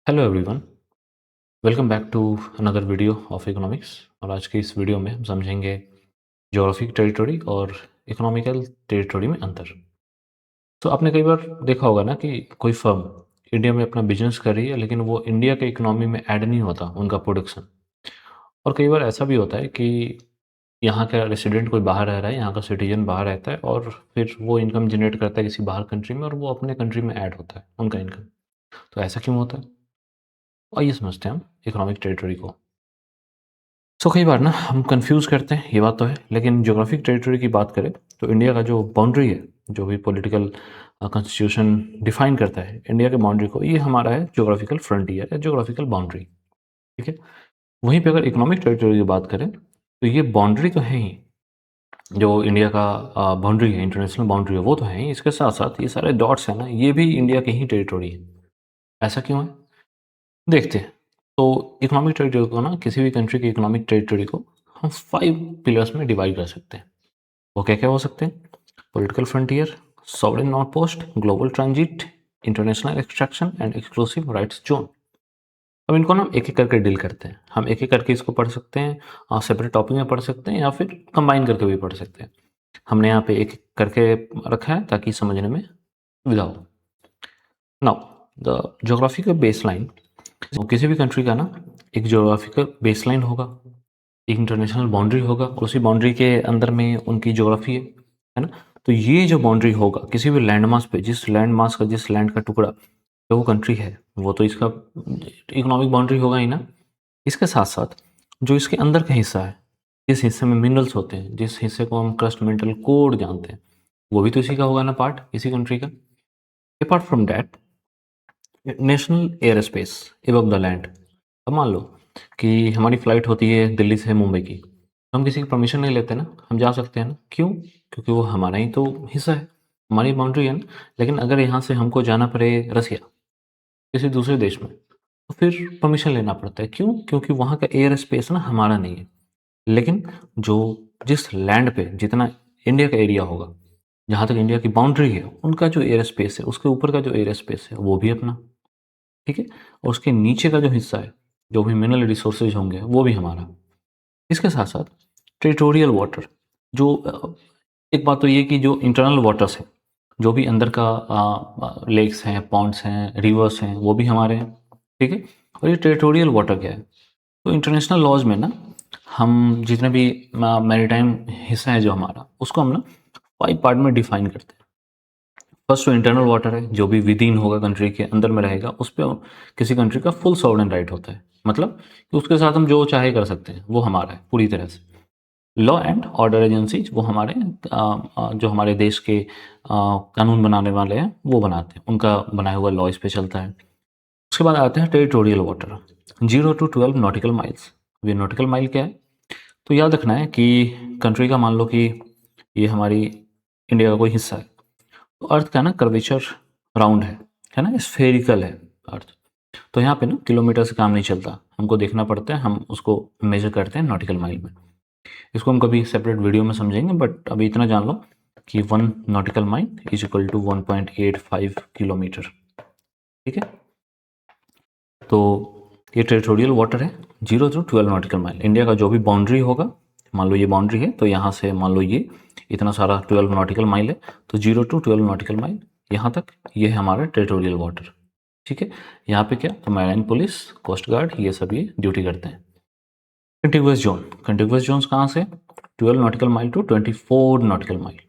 Hello everyone, welcome back to another video of economics. और आज की इस वीडियो में हम समझेंगे ज्योग्राफिक टेरिटरी और इकोनॉमिकल टेरिटरी में अंतर। तो आपने कई बार देखा होगा ना कि कोई फर्म इंडिया में अपना बिजनेस कर रही है, लेकिन वो इंडिया के इकोनॉमी में ऐड नहीं होता उनका प्रोडक्शन। और कई बार ऐसा भी होता है कि यहाँ का रेसिडेंट कोई बाहर रह रहा है, यहाँ का सिटीजन बाहर रहता है और फिर वो इनकम जनरेट करता है किसी बाहर कंट्री में, और वो अपने कंट्री में ऐड होता है उनका इनकम। तो ऐसा क्यों होता है? आइए समझते हैं हम इकोनॉमिक टेरिटरी को। कई बार ना हम कंफ्यूज करते हैं, ये बात तो है। लेकिन ज्योग्राफिक टेरिटरी की बात करें तो इंडिया का जो बाउंड्री है, जो भी पॉलिटिकल कॉन्स्टिट्यूशन डिफाइन करता है इंडिया के बाउंड्री को, ये हमारा है ज्योग्राफिकल फ्रंटियर या ज्योग्राफिकल बाउंड्री। ठीक है। वहीं पे अगर इकोनॉमिक टेरिटरी की बात करें तो ये बाउंड्री तो है ही, जो इंडिया का बाउंड्री है, इंटरनेशनल बाउंड्री है, वो तो है ही। इसके साथ साथ ये सारे डॉट्स हैं ना, ये भी इंडिया के ही टेरिटरी है। ऐसा क्यों है, देखते हैं। तो इकोनॉमिक टेरिटरी को ना, किसी भी कंट्री की इकोनॉमिक टेरिटरी को हम 5 पिलर्स में डिवाइड कर सकते हैं। वो क्या-क्या हो सकते हैं? Political frontier, sovereign outpost, global transit, international extraction and exclusive rights zone. अब इनको ना हम एक-एक करके डील करते हैं। हम एक-एक करके इसको पढ़ सकते हैं, सेपरेट टॉपिक में पढ़ सकते हैं या फिर कंबाइन करके भी पढ़ सकते हैं। हमने यहाँ पे एक-एक करके रखा है ताकि समझने में सुविधा हो। नाउ द ज्योग्राफिकल बेसलाइन, तो किसी भी कंट्री का ना एक ज्योग्राफिकल बेसलाइन होगा, एक इंटरनेशनल बाउंड्री होगा, और उसी बाउंड्री के अंदर में उनकी ज्योग्राफी है ना? तो ये जो बाउंड्री होगा किसी भी लैंड मास पे, जिस लैंड मास का, जिस लैंड का टुकड़ा जो वो कंट्री है, वो तो इसका इकोनॉमिक बाउंड्री होगा ही ना। इसके साथ-साथ जो इसके अंदर का हिस्सा है, जिस हिस्से में मिनरल्स होते हैं, जिस हिस्से को हम क्रस्ट मेंटल कोड जानते हैं, वो भी तो इसी का होगा ना, पार्ट इसी कंट्री का। Apart from that, national air space above the land. अब मान लो कि हमारी फ्लाइट होती है दिल्ली से मुंबई की, तो हम किसी की परमिशन नहीं लेते ना, हम जा सकते हैं ना। क्यों? क्योंकि वो हमारा ही तो हिस्सा है, हमारी बाउंड्री है ना। लेकिन अगर यहाँ से हमको जाना पड़े रसिया, किसी दूसरे देश में, तो फिर परमिशन लेना पड़ता है। क्यों? क्योंकि वहाँ का एयर स्पेस ना हमारा नहीं है। लेकिन जो जिस लैंड पे जितना इंडिया का एरिया होगा, जहाँ तक इंडिया की बाउंड्री है, उनका जो एयर स्पेस है, उसके ऊपर का जो एयर स्पेस है, वो भी अपना। ठीक है? और उसके नीचे का जो हिस्सा है, जो भी मिनरल रिसोर्सेज होंगे, वो भी हमारा। इसके साथ-साथ टेरिटोरियल वाटर, जो एक बात तो ये कि जो इंटरनल वाटर्स हैं, जो भी अंदर का लेक्स हैं, पॉन्ड्स हैं, रिवर्स हैं, वो भी हमारे हैं। ठीक है? और ये टेरिटोरियल वाटर क्या है? तो इंटरनेशनल लॉज़ में ना, हम जितने भी मैरीटाइम हिस्सा है जो हमारा, उसको हम ना 5 पार्ट में डिफाइन करते हैं। फर्स्ट तो इंटरनल वाटर है, जो भी विदिन होगा, कंट्री के अंदर में रहेगा, उस पे किसी कंट्री का फुल सॉवरेन राइट होता है। मतलब कि उसके साथ हम जो चाहे कर सकते हैं, वो हमारा है पूरी तरह से। लॉ एंड ऑर्डर एजेंसीज, वो हमारे जो हमारे देश के कानून बनाने वाले हैं, वो बनाते हैं, उनका बनाया हुआ लॉ इस पे चलता है। उसके बाद आते हैं territorial water, 0 to 12 nautical miles. ये नॉटिकल माइल क्या है? तो याद रखना है कि कंट्री का, मान लो कि ये हमारी इंडिया का कोई हिस्सा है, तो अर्थ का ना कर्वेचर राउंड है ना, स्फेरिकल है अर्थ। तो यहाँ पे ना किलोमीटर से काम नहीं चलता, हमको देखना पड़ता है, हम उसको मेजर करते हैं नॉटिकल माइल में। इसको हम कभी सेपरेट वीडियो में समझेंगे, बट अभी इतना जान लो कि 1 nautical mile is equal to 1.85 kilometre. ठीक है? तो ये टेरिटोरियल वाटर है, 0 to 12 नॉटिकल माइल। इंडिया का जो भी बाउंड्री होगा, मान लो ये बाउंड्री है, तो यहाँ से मान लो ये इतना सारा 12 नॉटिकल माइल है, तो 0 to 12 नॉटिकल माइल यहाँ तक, ये है हमारा टेरिटोरियल वाटर। ठीक है? यहाँ पे क्या, तो मैराइन पुलिस, कोस्ट गार्ड, ये सब ये ड्यूटी करते हैं। कंटिगुअस जोन, कंटिगुअस जोन्स कहाँ से? 12 nautical mile to 24 nautical mile.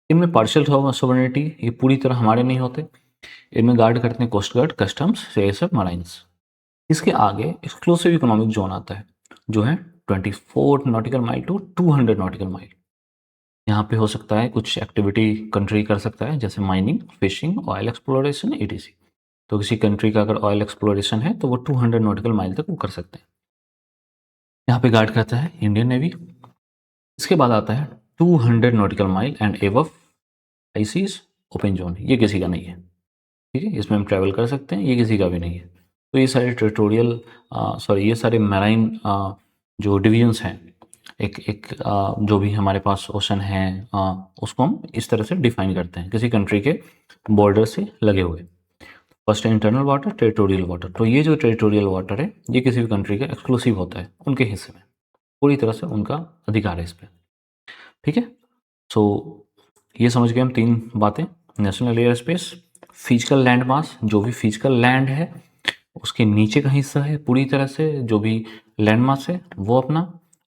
इनमें पार्शियल सोवरेनिटी, ये पूरी तरह हमारे नहीं होते। इनमें गार्ड करते हैं कोस्ट गार्ड, कस्टम्स, सीआईएसएफ, मराइन्स। इसके आगे एक्सक्लूसिव इकोनॉमिक जोन आता है, जो है 24 nautical mile to 200 nautical mile. यहाँ पे हो सकता है कुछ एक्टिविटी कंट्री कर सकता है, जैसे mining, fishing, oil exploration, etc. तो किसी कंट्री का अगर ऑयल एक्सप्लोरेशन है, तो वो 200 नॉटिकल माइल तक वो कर सकते हैं। यहाँ पे गार्ड करता है इंडियन नेवी। इसके बाद आता है 200 nautical mile and above ICs open zone, ये किसी का नहीं है। ठीक है? इसमें हम ट्रैवल कर सकते हैं, ये किसी का भी नहीं है। तो ये सारे टेरिटोरियल, सॉरी, ये सारे मैराइन जो डिवीजन्स हैं, एक एक जो भी हमारे पास ओशन है, उसको हम इस तरह से डिफाइन करते हैं, किसी कंट्री के बॉर्डर से लगे हुए। फर्स्ट है इंटरनल वाटर, टेरिटोरियल वाटर। तो ये जो टेरिटोरियल वाटर है ये किसी भी कंट्री का एक्सक्लूसिव होता है, उनके हिस्से में पूरी तरह से उनका अधिकार है इस पे। ठीक है, सो ये समझ गए हम तीन बातें। National air space, physical land mass, जो भी फिजिकल लैंड है उसके नीचे का हिस्सा है पूरी तरह से, जो भी लैंड मास है वो अपना,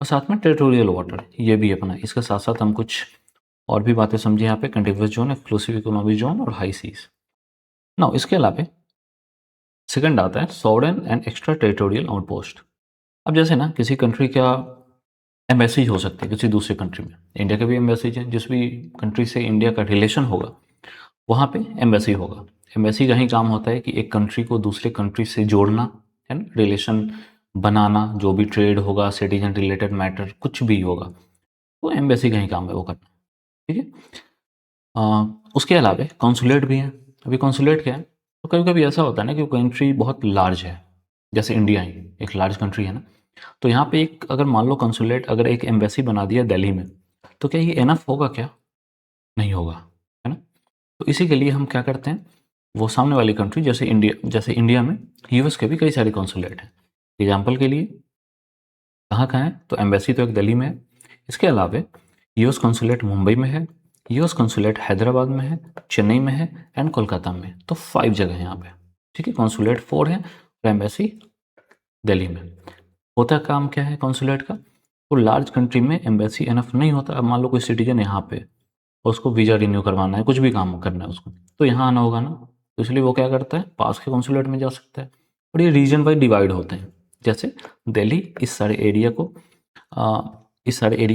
और साथ में टेरिटोरियल वाटर ये भी अपना। इसके साथ साथ हम कुछ और भी बातें समझे यहाँ पे, continuous zone, exclusive economic zone और हाई सीज। ना इसके अलावा सेकंड आता है sovereign and extra territorial outpost. अब जैसे ना किसी कंट्री का एम्बेसीज हो सकती है किसी दूसरे कंट्री में, इंडिया के भी एम्बेसीज हैं, जिस भी कंट्री से इंडिया का रिलेशन होगा वहाँ पे एम्बेसी होगा। एम्बेसी का ही काम होता है कि एक कंट्री को दूसरे कंट्री से जोड़ना, है ना, रिलेशन बनाना, जो भी ट्रेड होगा, सिटीजन रिलेटेड मैटर कुछ भी होगा, तो एम्बेसी का ही काम है वो करना। ठीक है, उसके अलावा कॉन्सुलेट भी है। अभी कॉन्सुलेट क्या है, तो कभी कभी ऐसा होता है ना कि कंट्री बहुत लार्ज है, जैसे इंडिया ही एक लार्ज कंट्री है ना, तो यहाँ पे एक अगर मान लो कंसुलेट, अगर एक एम्बेसी बना दिया दिल्ली में, तो क्या ये एनफ होगा? क्या नहीं होगा, है ना। तो इसी के लिए हम क्या करते हैं, वो सामने वाली कंट्री, जैसे इंडिया में यूएस के भी कई सारे कॉन्सुलेट हैं। एग्जाम्पल के लिए कहाँ कहाँ है, तो एम्बेसी तो एक दिल्ली में है, इसके अलावा यूएस कॉन्सुलेट मुंबई में है, यूएस कॉन्सुलेट हैदराबाद में है, चेन्नई में है एंड कोलकाता में। तो 5 जगह है यहाँ पे। ठीक है, कॉन्सुलेट 4 है और एम्बेसी दिल्ली में। होता काम क्या है कॉन्सुलेट का, तो लार्ज कंट्री में एम्बेसी एनफ नहीं होता। अब मान लो कोई सिटीजन यहाँ पे और उसको वीज़ा रिन्यू करवाना है, कुछ भी काम करना है उसको, तो यहाँ आना होगा ना, तो इसलिए वो क्या करता है, पास के कॉन्सुलेट में जा सकता है। और ये रीजन वाइज डिवाइड होते हैं, जैसे दिल्ली इस सारे एरिया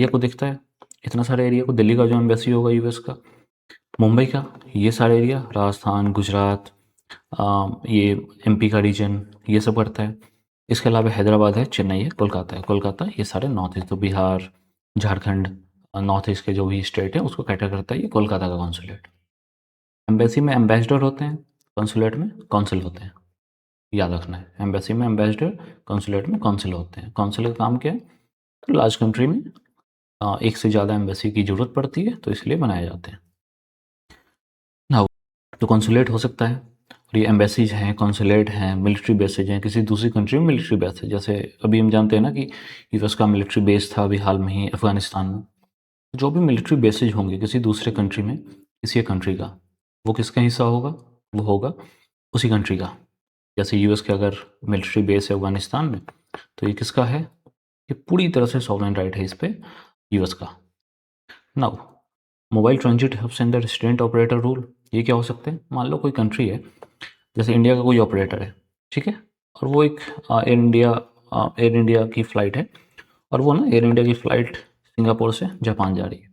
को देखता है, इतना सारे एरिया को, दिल्ली का जो एम्बेसी होगा यूएस का, मुंबई का ये सारे एरिया, राजस्थान, गुजरात, ये एमपी का रीजन, ये सब करता है। इसके अलावा हैदराबाद है, चेन्नई है, कोलकाता है। कोलकाता ये सारे नॉर्थ ईस्ट, तो बिहार, झारखंड, नॉर्थ ईस्ट के जो भी स्टेट है उसको कैटर करता है ये कोलकाता का कॉन्सुलेट। एम्बेसी में एम्बेसडर होते हैं, कॉन्सुलेट में कॉन्सिल होते हैं, याद रखना है। एम्बेसी में एम्बेसडर, कॉन्सुलेट में कॉन्सिल होते हैं। कॉन्सिल का काम क्या है, तो लार्ज कंट्री में एक से ज़्यादा एम्बेसी की ज़रूरत पड़ती है, तो इसलिए बनाए जाते हैं। नाउ तो कॉन्सुलेट हो सकता है, और ये एम्बेसीज हैं, कॉन्सुलेट हैं, मिलिट्री बेसेज हैं, किसी दूसरी कंट्री में मिलिट्री बेस है। जैसे अभी हम जानते हैं ना कि यूएस का मिलिट्री बेस था अभी हाल में ही अफगानिस्तान में। जो भी मिलिट्री बेसेज होंगे किसी दूसरे कंट्री में, किसी एक कंट्री का, वो किसका हिस्सा होगा, वो होगा उसी कंट्री का। जैसे यूएस के अगर मिलिट्री बेस है अफगानिस्तान में, तो ये किसका है, ये पूरी तरह से सॉवरेन राइट है इस पे यूएस का। Now mobile transit hubs and the resident operator rule, ये क्या हो सकते हैं, मान लो कोई कंट्री है, जैसे इंडिया का कोई ऑपरेटर है, ठीक है, और वो एक एयर इंडिया की फ़्लाइट है, और वो ना एयर इंडिया की फ़्लाइट सिंगापुर से जापान जा रही है।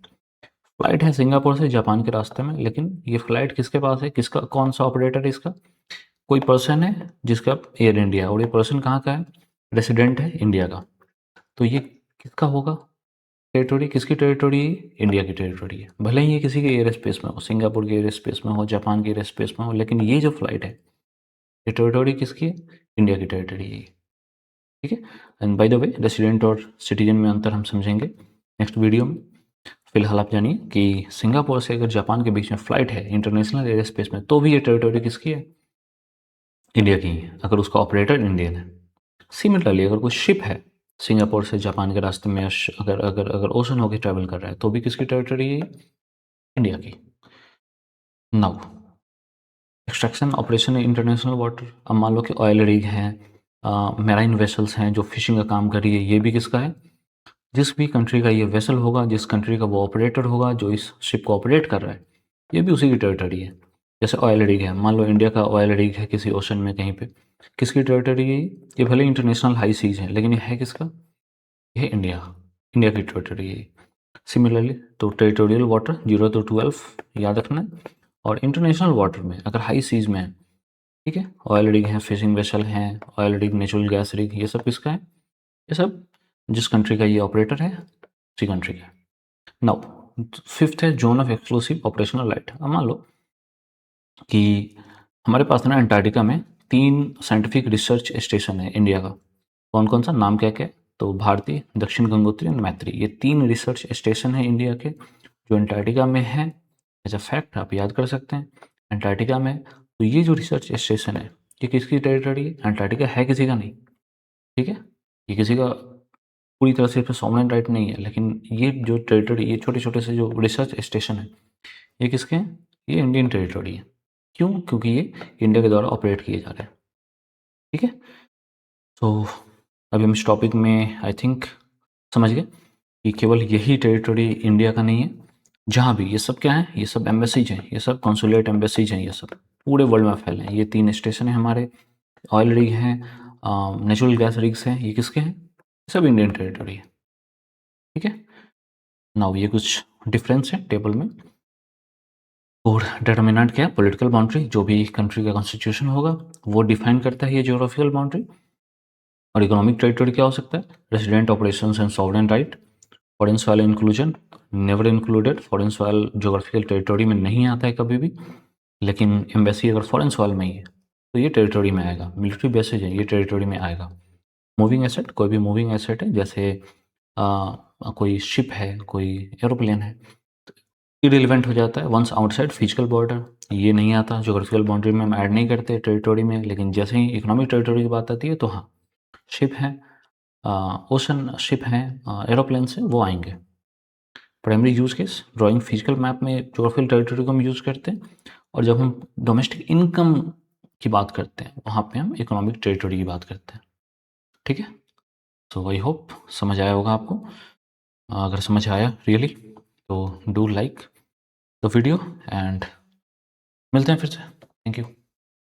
फ़्लाइट है सिंगापुर से जापान के रास्ते में, लेकिन ये फ़्लाइट किसके पास है, किसका, कौन सा ऑपरेटर है इसका, कोई पर्सन है जिसका एयर इंडिया है, और ये पर्सन कहाँ का है, रेसिडेंट है इंडिया का। तो ये किसका होगा, टेरिटरी, किसकी टेरिटरी है, इंडिया की टेरिटरी है। भले ही ये किसी के एयर स्पेस में हो, सिंगापुर के एयर स्पेस में हो, जापान के एयर स्पेस में हो, लेकिन ये जो फ्लाइट है ये टेरिटरी किसकी है, इंडिया की टेरिटरी है। ठीक है, and by the way resident और सिटीजन में अंतर हम समझेंगे नेक्स्ट वीडियो में। फिलहाल आप जानिए कि सिंगापुर से अगर जापान के बीच में फ़्लाइट है इंटरनेशनल एयर स्पेस में, तो भी ये टेरिटरी किसकी है, इंडिया की है, अगर उसका ऑपरेटर इंडियन है। सिमिलरली अगर कोई शिप है सिंगापुर से जापान के रास्ते में, अगर अगर अगर ओशन होकर ट्रैवल कर रहा है, तो भी किसकी टेरिटरी है, इंडिया की। Now extraction operation international water, अब मान लो कि ऑयल रिग हैं, मैराइन वेसल्स हैं जो फिशिंग का काम कर रही है, ये भी किसका है, जिस भी कंट्री का ये वेसल होगा, जिस कंट्री का वो ऑपरेटर होगा जो इस शिप को ऑपरेट कर रहा है, ये भी उसी की टेरिटरी है। जैसे ऑयल रिग है, मान लो इंडिया का ऑयल रिग है किसी ओशन में कहीं पे, किसकी टेरिटरी है ये भले इंटरनेशनल हाई सीज है, लेकिन ये है किसका, ये इंडिया, इंडिया की टेरिटरी है। सिमिलरली तो टेरिटोरियल वाटर 0 to 12 याद रखना है, और इंटरनेशनल वाटर में अगर हाई सीज में है, ठीक है, ऑयल रिग है, फिशिंग वेसल हैं, oil rig, natural gas rig, ये सब किसका है, ये सब जिस कंट्री का ये ऑपरेटर है उसी कंट्री का। नाउ फिफ्थ है zone of exclusive operational right. अब मान लो कि हमारे पास ना अंटार्कटिका में 3 साइंटिफिक रिसर्च स्टेशन है इंडिया का। कौन कौन सा, नाम क्या क्या है, तो भारती, दक्षिण गंगोत्री और मैत्री, ये 3 रिसर्च स्टेशन हैं इंडिया के जो अंटार्कटिका में है। एज अ फैक्ट आप याद कर सकते हैं, अंटार्कटिका में तो ये जो रिसर्च स्टेशन है, ये किसकी टेरिटरी है? अंटार्कटिका है किसी का नहीं, ठीक है? ये किसी का पूरी तरह से सॉवरेन राइट नहीं है, लेकिन ये जो टेरिटरी, ये छोटे-छोटे से जो रिसर्च स्टेशन है, ये किसके हैं? ये इंडियन टेरिटरी है। क्यों? क्योंकि ये इंडिया के द्वारा ऑपरेट किए जा रहे हैं, ठीक है? तो अभी हम इस टॉपिक में आई थिंक समझ गए कि केवल यही टेरिटरी इंडिया का नहीं है, जहाँ भी ये सब क्या है, ये सब एम्बेसीज हैं, ये सब कॉन्सुलेट एम्बेसीज हैं, ये सब पूरे वर्ल्ड में फैले हैं। ये 3 स्टेशन हैं हमारे, ऑयल रिग हैं, नेचुरल गैस रिग्स हैं, ये किसके हैं? सब इंडियन टेरिटरी है, ठीक है? नाउ ये कुछ डिफरेंस है टेबल में। और डिटर्मिनेंट क्या है? पॉलिटिकल बाउंड्री, जो भी कंट्री का कॉन्स्टिट्यूशन होगा वो डिफाइन करता है ये ज्योग्राफिकल बाउंड्री। और इकोनॉमिक टेरिटरी क्या हो सकता है? Resident operations and sovereign right. Foreign soil inclusion never included, foreign soil geographical territory में नहीं आता है कभी भी, लेकिन एम्बेसी अगर फॉरेन सॉइल में ही है तो ये टेरिटरी में आएगा। मिलिट्री बेसेज है, ये टेरिटरी में आएगा। मूविंग एसेट, कोई भी मूविंग एसेट है, जैसे कोई शिप है, कोई एरोप्लेन है, इरेलीवेंट हो जाता है वंस आउटसाइड फिजिकल बॉर्डर। ये नहीं आता, ज्योग्राफिकल बाउंड्री में हम ऐड नहीं करते टेरिटरी में, लेकिन जैसे ही इकोनॉमिक टेरिटरी की बात आती है तो हाँ, शिप है, ओशन शिप हैं, एरोप्लेन्स हैं, वो आएंगे। Primary use case drawing physical map में ज्योग्राफिकल टेरिटरी को हम यूज़ करते हैं, और जब हम डोमेस्टिक इनकम की बात करते हैं वहाँ पे हम इकोनॉमिक टेरिटरी की बात करते हैं, ठीक है? सो आई होप समझ आया होगा आपको। अगर समझ आया रियली तो do like the video, and मिलते हैं फिर से। Thank you.